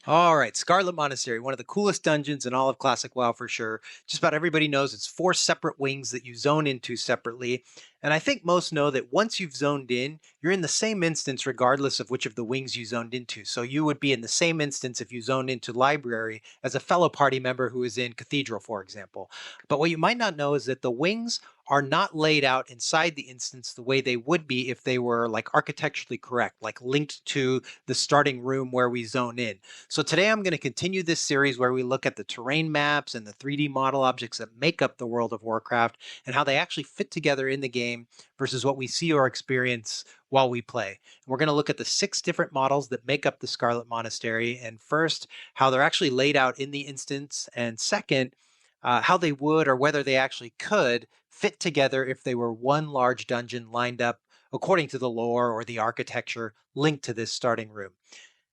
All right, Scarlet Monastery, one of the coolest dungeons in all of Classic WoW for sure. Just about everybody knows it's four separate wings that you zone into separately. And I think most know that once you've zoned in, you're in the same instance regardless of which of the wings you zoned into. So you would be in the same instance if you zoned into Library as a fellow party member who is in Cathedral, for example. But what you might not know is that the wings are not laid out inside the instance the way they would be if they were like architecturally correct, like linked to the starting room where we zone in. So today I'm going to continue this series where we look at the terrain maps and the 3D model objects that make up the world of Warcraft and how they actually fit together in the game versus what we see or experience while we play. And we're going to look at the 6 different models that make up the Scarlet Monastery, and first, how they're actually laid out in the instance, and second, how they would or whether they actually could fit together if they were one large dungeon lined up according to the lore or the architecture linked to this starting room.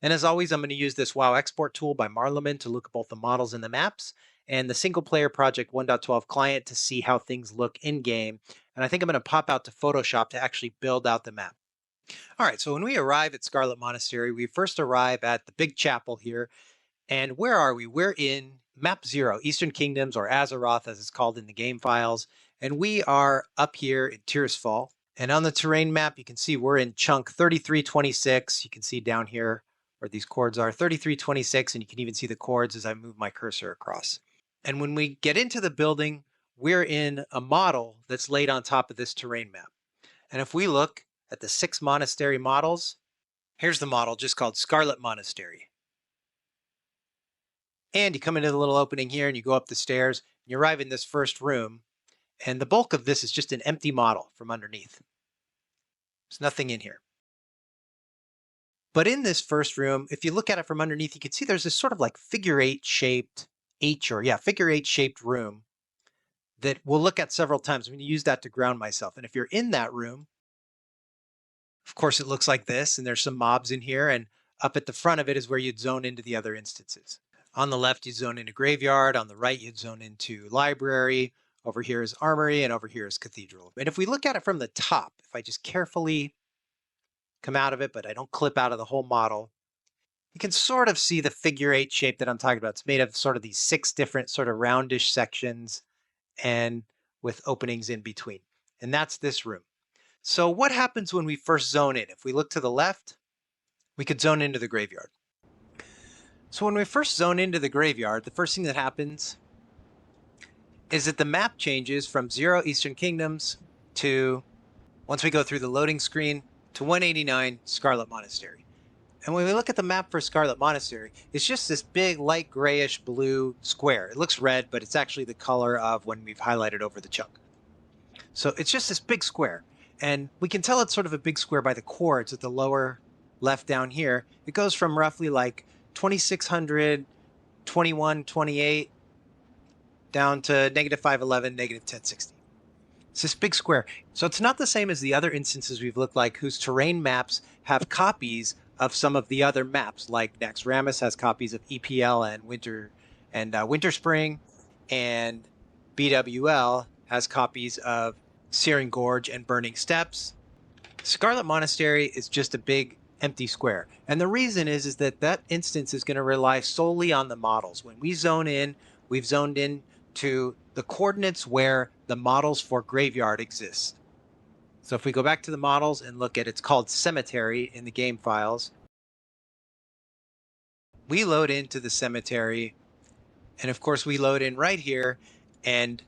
And as always, I'm going to use this WoW export tool by Marleman to look at both the models and the maps, and the single player project 1.12 client to see how things look in game. And I think I'm going to pop out to Photoshop to actually build out the map. All right, so when we arrive at Scarlet Monastery, we first arrive at the big chapel here. And where are we? We're in Map 0, Eastern Kingdoms, or Azeroth as it's called in the game files. And we are up here in Tirisfal. And on the terrain map, you can see we're in chunk 3326. You can see down here where these chords are, 3326, and you can even see the chords as I move my cursor across. And when we get into the building, we're in a model that's laid on top of this terrain map. And if we look at the 6 monastery models, here's the model just called Scarlet Monastery. And you come into the little opening here and you go up the stairs, and you arrive in this first room, and the bulk of this is just an empty model from underneath. There's nothing in here. But in this first room, if you look at it from underneath, you can see there's this sort of like figure 8 shaped figure 8 shaped room that we'll look at several times. I'm going to use that to ground myself. And if you're in that room, of course, it looks like this, and there's some mobs in here, and up at the front of it is where you'd zone into the other instances. On the left, you'd zone into Graveyard. On the right, you'd zone into Library. Over here is Armory, and over here is Cathedral. And if we look at it from the top, if I just carefully come out of it, but I don't clip out of the whole model, you can sort of see the figure 8 shape that I'm talking about. It's made of sort of these 6 different sort of roundish sections and with openings in between. And that's this room. So what happens when we first zone in? If we look to the left, we could zone into the Graveyard. So when we first zone into the Graveyard, the first thing that happens is that the map changes from 0 Eastern Kingdoms to, once we go through the loading screen, to 189 Scarlet Monastery. And when we look at the map for Scarlet Monastery, it's just this big light grayish blue square. It looks red, but it's actually the color of when we've highlighted over the chunk. So it's just this big square. And we can tell it's sort of a big square by the chords at the lower left down here. It goes from roughly like 2600, 21, 28, down to negative 511, negative 1060. It's this big square. So it's not the same as the other instances we've looked like whose terrain maps have copies of some of the other maps, like Naxxramas has copies of EPL and Winter Spring, and BWL has copies of Searing Gorge and Burning Steppes. Scarlet Monastery is just a big empty square. And the reason is that instance is going to rely solely on the models. When we zone in, we've zoned in to the coordinates where the models for Graveyard exist. So if we go back to the models and look at, it's called Cemetery in the game files. We load into the Cemetery, and of course we load in right here, and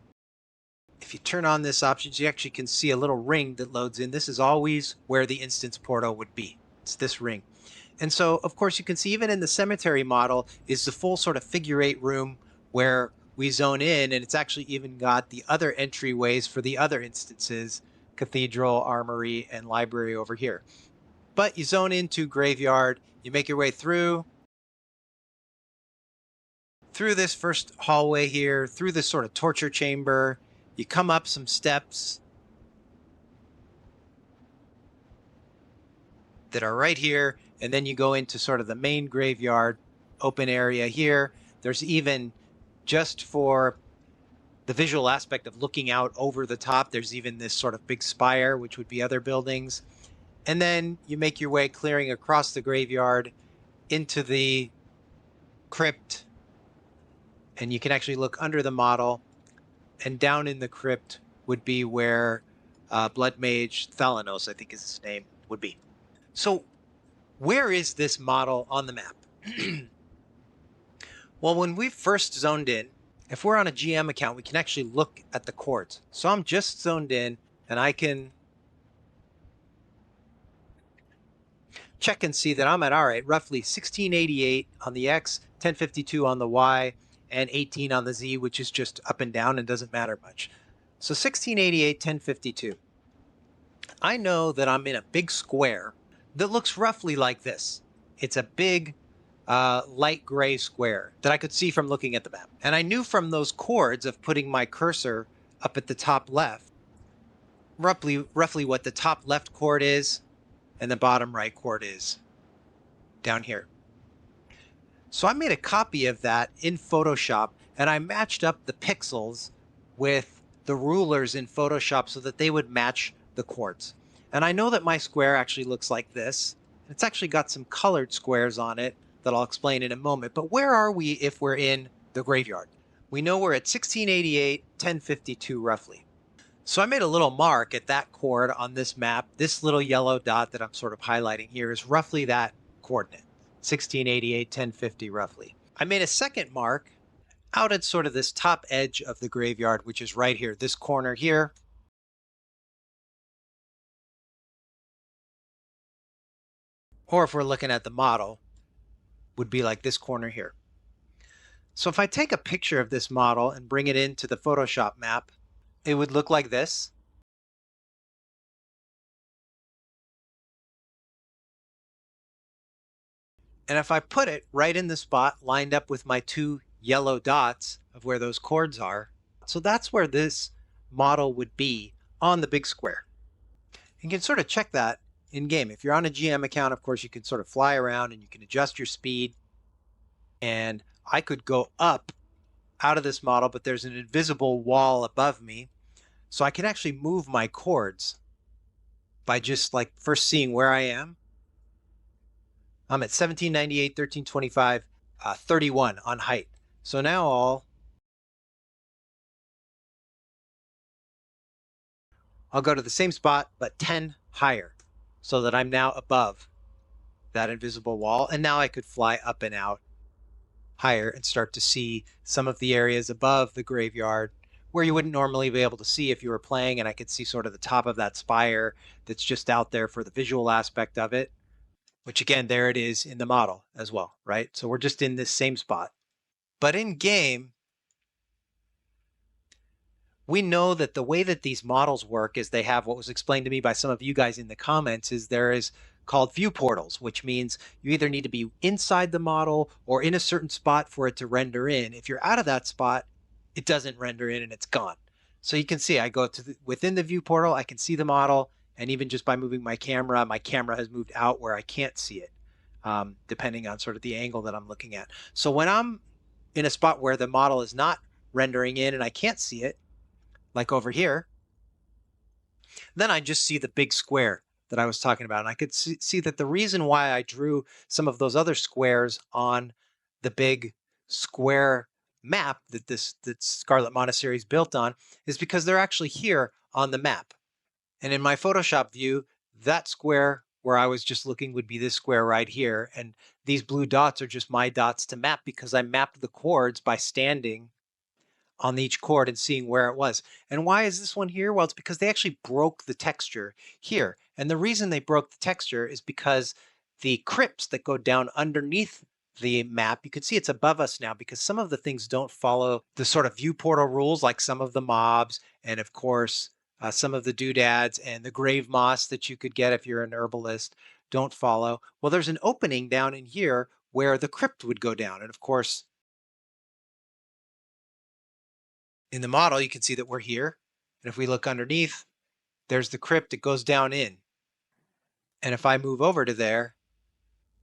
if you turn on this option, you actually can see a little ring that loads in. This is always where the instance portal would be. It's this ring. And so, of course, you can see even in the Cemetery model is the full sort of figure 8 room where we zone in, and it's actually even got the other entryways for the other instances, Cathedral, Armory, and Library over here. But you zone into Graveyard, you make your way through this first hallway here, through this sort of torture chamber. You come up some steps that are right here, and then you go into sort of the main Graveyard open area here. There's even, just for the visual aspect of looking out over the top, there's even this sort of big spire, which would be other buildings. And then you make your way clearing across the Graveyard into the crypt, and you can actually look under the model, and down in the crypt would be where Blood Mage Thalanos, I think is his name, would be. So where is this model on the map? Well, when we first zoned in, if we're on a GM account, we can actually look at the chords. So I'm just zoned in, and I can check and see that I'm at, all right, roughly 1688 on the X, 1052 on the Y, and 18 on the Z, which is just up and down and doesn't matter much. So 1688, 1052. I know that I'm in a big square that looks roughly like this. It's a big light gray square that I could see from looking at the map. And I knew from those chords of putting my cursor up at the top left, roughly what the top left chord is and the bottom right chord is down here. So I made a copy of that in Photoshop, and I matched up the pixels with the rulers in Photoshop so that they would match the chords. And I know that my square actually looks like this. It's actually got some colored squares on it that I'll explain in a moment. But where are we if we're in the graveyard? We know we're at 1688, 1052 roughly. So I made a little mark at that chord on this map. This little yellow dot that I'm sort of highlighting here is roughly that coordinate, 1688, 1050 roughly. I made a second mark out at sort of this top edge of the graveyard, which is right here, this corner here. Or if we're looking at the model, would be like this corner here. So if I take a picture of this model and bring it into the Photoshop map, it would look like this. And if I put it right in the spot lined up with my two yellow dots of where those chords are, so that's where this model would be on the big square. You can sort of check that in game. If you're on a GM account, of course, you can sort of fly around and you can adjust your speed. And I could go up out of this model, but there's an invisible wall above me. So I can actually move my chords by just like first seeing where I am. I'm at 1798, 1325, 31 on height. So now I'll go to the same spot, but 10 higher, so that I'm now above that invisible wall. And now I could fly up and out higher and start to see some of the areas above the graveyard where you wouldn't normally be able to see if you were playing. And I could see sort of the top of that spire that's just out there for the visual aspect of it, which again, there it is in the model as well, right? So we're just in this same spot. But in game, we know that the way that these models work is they have what was explained to me by some of you guys in the comments is there is called view portals, which means you either need to be inside the model or in a certain spot for it to render in. If you're out of that spot, it doesn't render in and it's gone. So you can see I go to within the view portal, I can see the model, and even just by moving my camera has moved out where I can't see it, depending on sort of the angle that I'm looking at. So when I'm in a spot where the model is not rendering in and I can't see it, like over here, then I just see the big square that I was talking about. And I could see that the reason why I drew some of those other squares on the big square map that Scarlet Monastery is built on is because they're actually here on the map. And in my Photoshop view, that square where I was just looking would be this square right here. And these blue dots are just my dots to map because I mapped the chords by standing on each chord and seeing where it was. And why is this one here? Well, it's because they actually broke the texture here. And the reason they broke the texture is because the crypts that go down underneath the map, you can see it's above us now because some of the things don't follow the sort of view portal rules, like some of the mobs and of course some of the doodads and the grave moss that you could get if you're an herbalist don't follow. Well, there's an opening down in here where the crypt would go down. And of course, in the model, you can see that we're here. And if we look underneath, there's the crypt. It goes down in. And if I move over to there,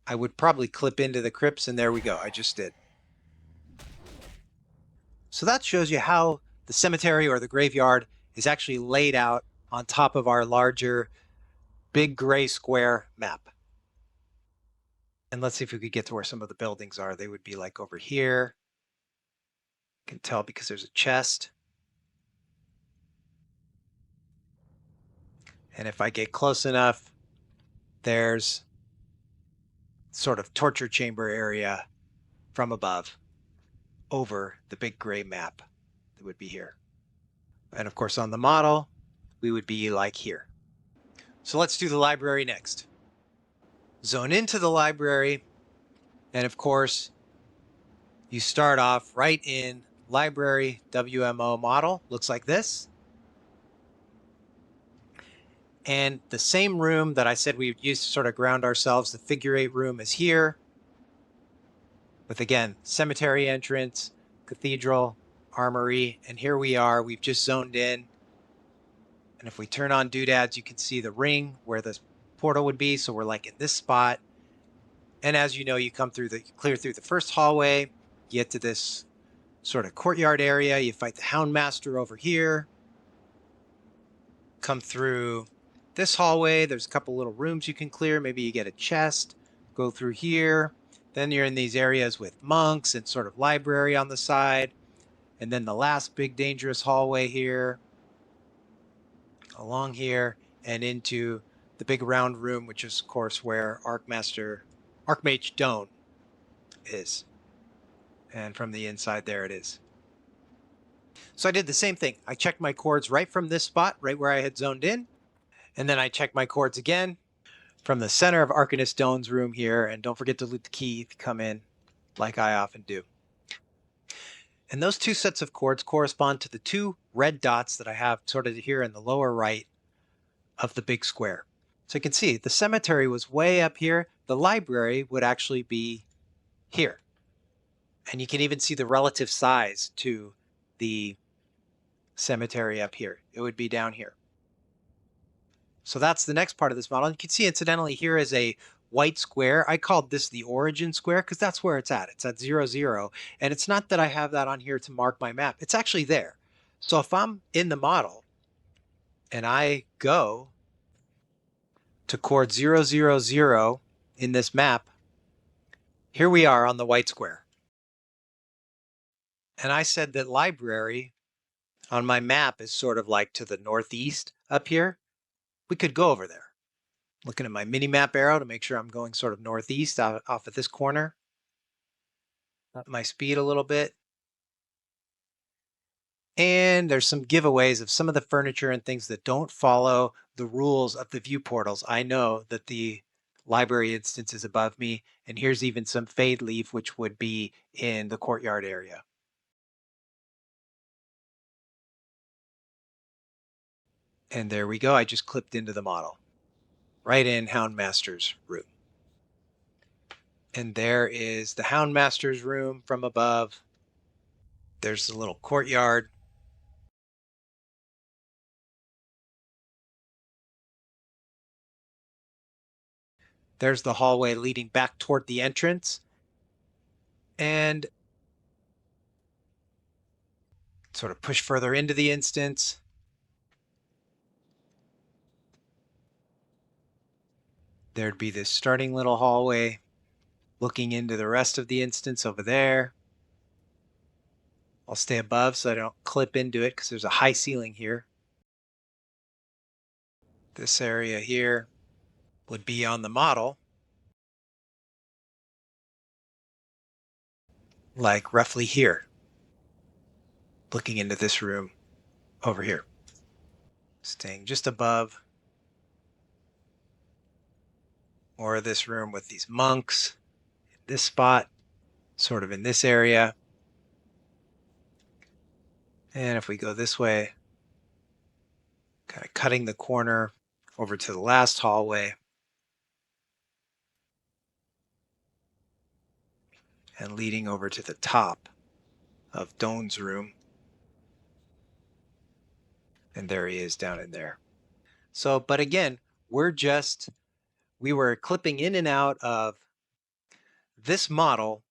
I would probably clip into the crypts, and there we go. I just did. So that shows you how the cemetery or the graveyard is actually laid out on top of our larger big gray square map. And let's see if we could get to where some of the buildings are. They would be like over here. You can tell because there's a chest. And if I get close enough, there's sort of torture chamber area from above over the big gray map that would be here. And of course, on the model, we would be like here. So let's do the library next. Zone into the library. And of course, you start off right in library WMO model. Looks like this. And the same room that I said we would use to sort of ground ourselves, the figure 8 room is here. With again, cemetery entrance, cathedral, armory, and here we are. We've just zoned in. And if we turn on doodads, you can see the ring where the portal would be. So we're like in this spot. And as you know, you come through clear through the first hallway, you get to this sort of courtyard area. You fight the Houndmaster over here. Come through this hallway. There's a couple little rooms you can clear. Maybe you get a chest. Go through here. Then you're in these areas with monks and sort of library on the side. And then the last big dangerous hallway here. Along here and into the big round room, which is of course where Archmage Doan is. And from the inside there it is. So I did the same thing. I checked my chords right from this spot, right where I had zoned in. And then I checked my chords again from the center of Arcanist Doan's room here. And don't forget to loot the key if you come in, like I often do. And those two sets of chords correspond to the two red dots that I have sort of here in the lower right of the big square. So you can see the cemetery was way up here. The library would actually be here. And you can even see the relative size to the cemetery up here. It would be down here. So that's the next part of this model. And you can see incidentally here is a white square. I called this the origin square because that's where it's at. It's at 0, 0. And it's not that I have that on here to mark my map. It's actually there. So if I'm in the model and I go to chord 0, 0, 0 in this map, here we are on the white square. And I said that library on my map is sort of like to the northeast up here. We could go over there. Looking at my mini map arrow to make sure I'm going sort of northeast off of this corner. Up my speed a little bit. And there's some giveaways of some of the furniture and things that don't follow the rules of the view portals. I know that the library instance is above me, and here's even some fade leaf, which would be in the courtyard area. And there we go. I just clipped into the model. Right in Houndmaster's room. And there is the Houndmaster's room from above. There's the little courtyard. There's the hallway leading back toward the entrance. And sort of push further into the instance. There'd be this starting little hallway looking into the rest of the instance over there. I'll stay above so I don't clip into it because there's a high ceiling here. This area here would be on the model, like roughly here, looking into this room over here. Staying just above more of this room with these monks in this spot, sort of in this area. And if we go this way, kind of cutting the corner over to the last hallway. And leading over to the top of Doan's room. And there he is down in there. So, but again, we were clipping in and out of this model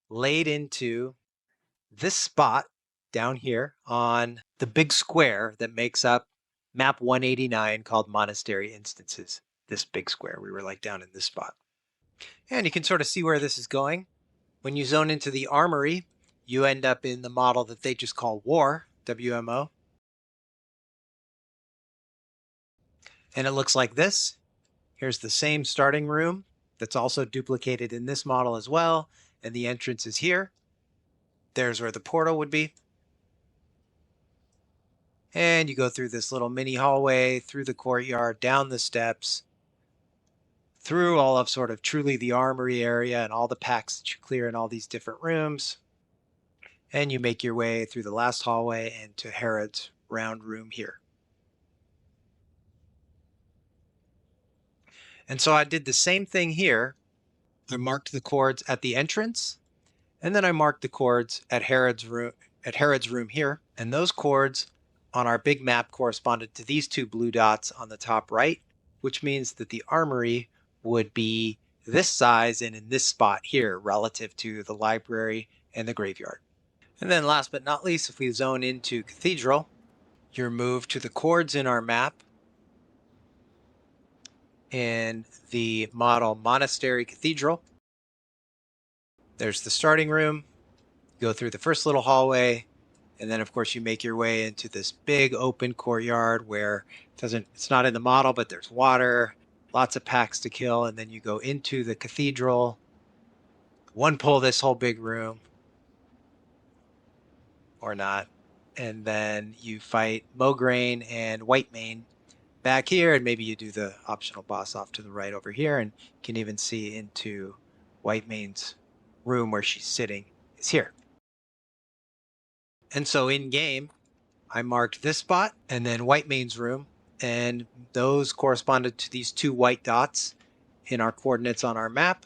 laid into this spot down here on the big square that makes up map 189 called Monastery Instances. This big square, we were like down in this spot. And you can sort of see where this is going. When you zone into the armory, you end up in the model that they just call War, WMO. And it looks like this. Here's the same starting room that's also duplicated in this model as well. And the entrance is here. There's where the portal would be. And you go through this little mini hallway, through the courtyard, down the steps, through all of sort of truly the armory area and all the packs that you clear in all these different rooms. And you make your way through the last hallway into Herod's round room here. And so I did the same thing here. I marked the chords at the entrance, and then I marked the chords at Herod's room here. And those chords on our big map corresponded to these two blue dots on the top right, which means that the armory would be this size and in this spot here relative to the library and the graveyard. And then last but not least, if we zone into Cathedral, you're moved to the chords in our map in the model Monastery Cathedral. There's the starting room. Go through the first little hallway, and then of course you make your way into this big open courtyard where it's not in the model, but there's water, lots of packs to kill, and then you go into the cathedral. One pull this whole big room, or not, and then you fight Mograine and Whitemane back here, and maybe you do the optional boss off to the right over here, and you can even see into Whitemane's room where she's sitting is here. And so in game, I marked this spot and then Whitemane's room, and those corresponded to these two white dots in our coordinates on our map,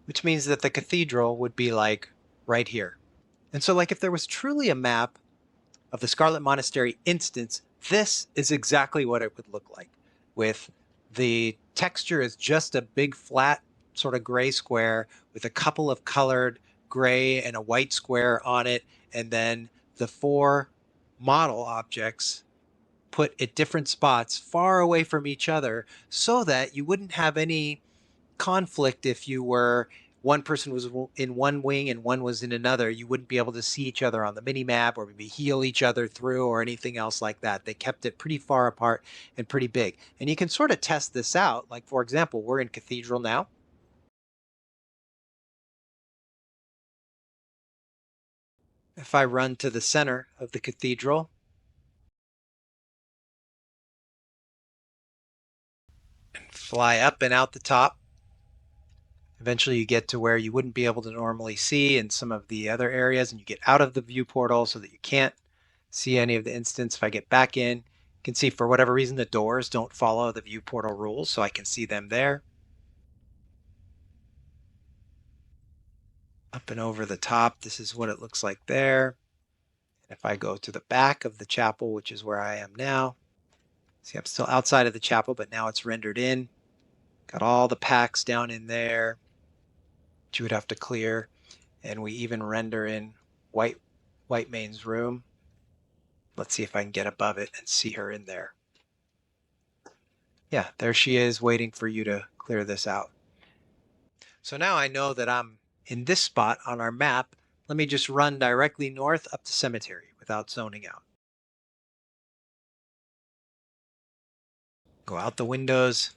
which means that the cathedral would be like right here. And so like if there was truly a map of the Scarlet Monastery instance, this is exactly what it would look like, with the texture is just a big flat sort of gray square with a couple of colored gray and a white square on it, and then the four model objects put at different spots far away from each other so that you wouldn't have any conflict. If you were one person was in one wing and one was in another, you wouldn't be able to see each other on the mini map or maybe heal each other through or anything else like that. They kept it pretty far apart and pretty big. And you can sort of test this out. Like, for example, we're in Cathedral now. If I run to the center of the cathedral and fly up and out the top, eventually you get to where you wouldn't be able to normally see in some of the other areas, and you get out of the view portal so that you can't see any of the instance. If I get back in, you can see for whatever reason the doors don't follow the view portal rules, so I can see them there. Up and over the top, this is what it looks like there. If I go to the back of the chapel, which is where I am now, see I'm still outside of the chapel, but now it's rendered in. Got all the packs down in there that you would have to clear. And we even render in Whitemane's room. Let's see if I can get above it and see her in there. Yeah, there she is waiting for you to clear this out. So now I know that I'm in this spot on our map. Let me just run directly north up to Cemetery without zoning out. Go out the windows.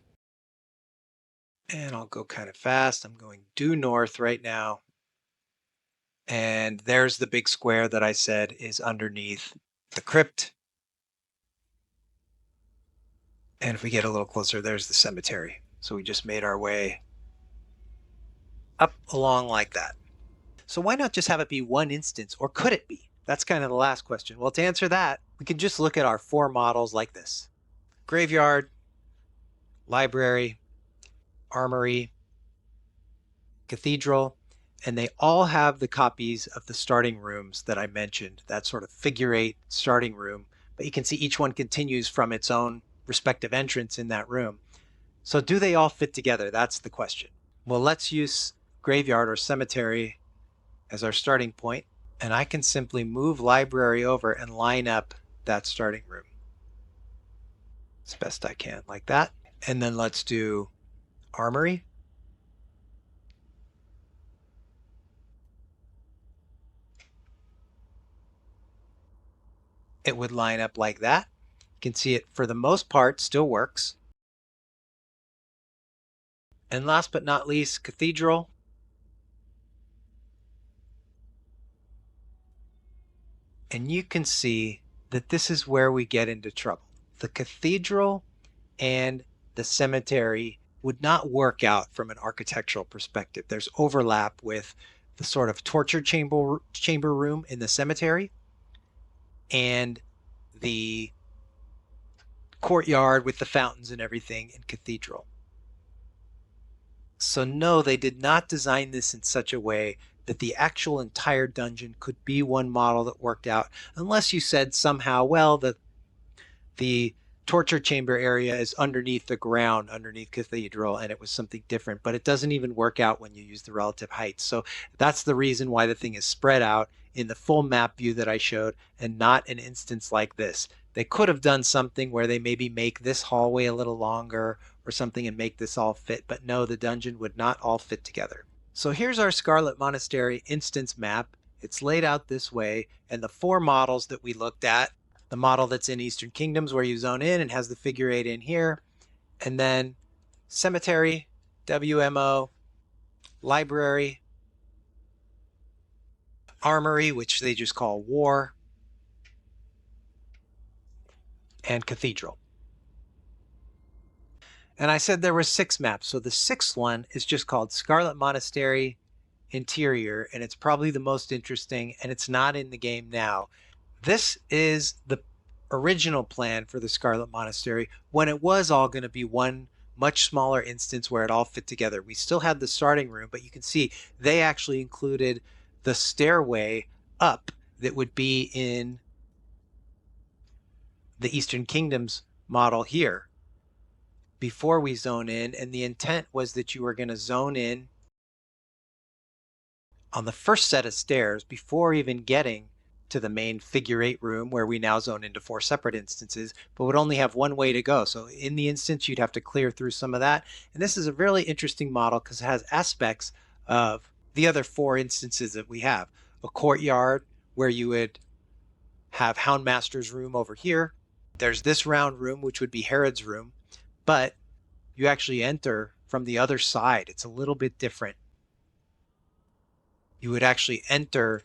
And I'll go kind of fast. I'm going due north right now. And there's the big square that I said is underneath the crypt. And if we get a little closer, there's the cemetery. So we just made our way up along like that. So why not just have it be one instance, or could it be? That's kind of the last question. Well, to answer that, we can just look at our four models like this: graveyard, library, armory, cathedral, and they all have the copies of the starting rooms that I mentioned, that sort of figure eight starting room. But you can see each one continues from its own respective entrance in that room. So do they all fit together? That's the question. Well, let's use graveyard or cemetery as our starting point, and I can simply move library over and line up that starting room as best I can, like that. And then let's do armory. it would line up like that. You can see it for the most part still works. And last but not least, Cathedral. And you can see that this is where we get into trouble. The Cathedral and the cemetery would not work out from an architectural perspective. There's overlap with the sort of torture chamber room in the cemetery and the courtyard with the fountains and everything in Cathedral. So no, they did not design this in such a way that the actual entire dungeon could be one model that worked out, unless you said somehow, well, the torture chamber area is underneath the ground, underneath Cathedral, and it was something different. But it doesn't even work out when you use the relative heights. So that's the reason why the thing is spread out in the full map view that I showed, and not an instance like this. They could have done something where they maybe make this hallway a little longer or something and make this all fit, but no, the dungeon would not all fit together. So here's our Scarlet Monastery instance map. It's laid out this way, and the 4 models that we looked at, the model that's in Eastern Kingdoms where you zone in and has the figure 8 in here, and then Cemetery, WMO, Library, Armory, which they just call War, and Cathedral. And I said there were 6 maps, so the 6th one is just called Scarlet Monastery Interior, and it's probably the most interesting, and it's not in the game now. This is the original plan for the Scarlet Monastery when it was all going to be one much smaller instance where it all fit together. We still had the starting room, but you can see they actually included the stairway up that would be in the Eastern Kingdoms model here before we zone in, and the intent was that you were going to zone in on the first set of stairs before even getting to the main figure 8 room where we now zone into 4 separate instances, but would only have one way to go. So in the instance, you'd have to clear through some of that. And this is a really interesting model because it has aspects of the other 4 instances that we have. A courtyard where you would have Houndmaster's room over here. There's this round room, which would be Herod's room, but you actually enter from the other side. It's a little bit different. You would actually enter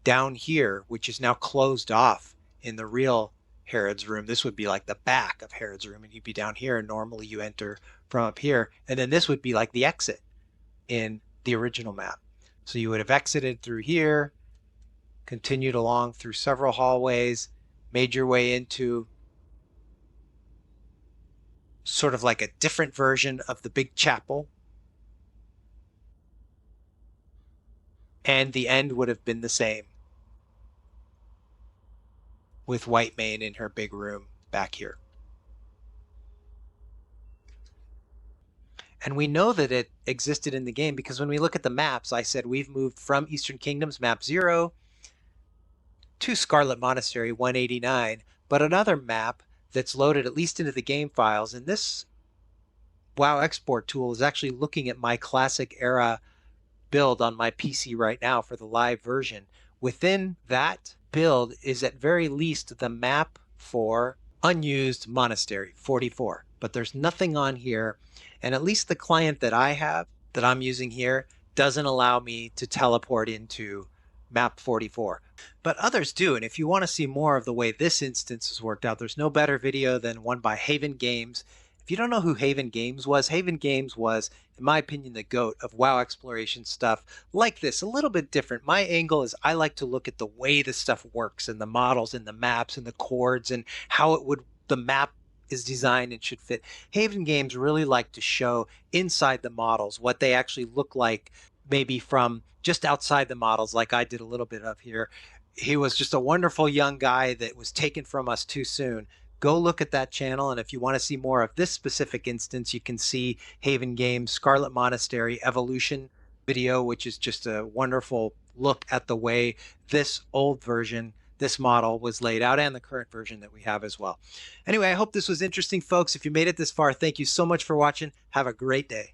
down here, which is now closed off in the real Herod's room. This would be like the back of Herod's room, and you'd be down here, and normally you enter from up here. And then this would be like the exit in the original map. So you would have exited through here, continued along through several hallways, made your way into sort of like a different version of the big chapel. And the end would have been the same, with Whitemane in her big room back here. And we know that it existed in the game because when we look at the maps, I said we've moved from Eastern Kingdoms map 0 to Scarlet Monastery 189, but another map that's loaded at least into the game files. And this WoW export tool is actually looking at my classic era build on my PC right now for the live version. Within that build is at very least the map for unused Monastery 44, but there's nothing on here. And at least the client that I have, that I'm using here, doesn't allow me to teleport into map 44, but others do. And if you want to see more of the way this instance has worked out, there's no better video than one by Haven Games. If you don't know who Haven Games was in my opinion, the GOAT of WoW exploration stuff like this, a little bit different. My angle is I like to look at the way the stuff works and the models and the maps and the chords and how the map is designed and should fit. Haven Games really like to show inside the models what they actually look like, maybe from just outside the models, like I did a little bit of here. He was just a wonderful young guy that was taken from us too soon. Go look at that channel, and if you want to see more of this specific instance, you can see Haven Games Scarlet Monastery Evolution video, which is just a wonderful look at the way this old version, this model was laid out, and the current version that we have as well. Anyway, I hope this was interesting, folks. If you made it this far, thank you so much for watching. Have a great day.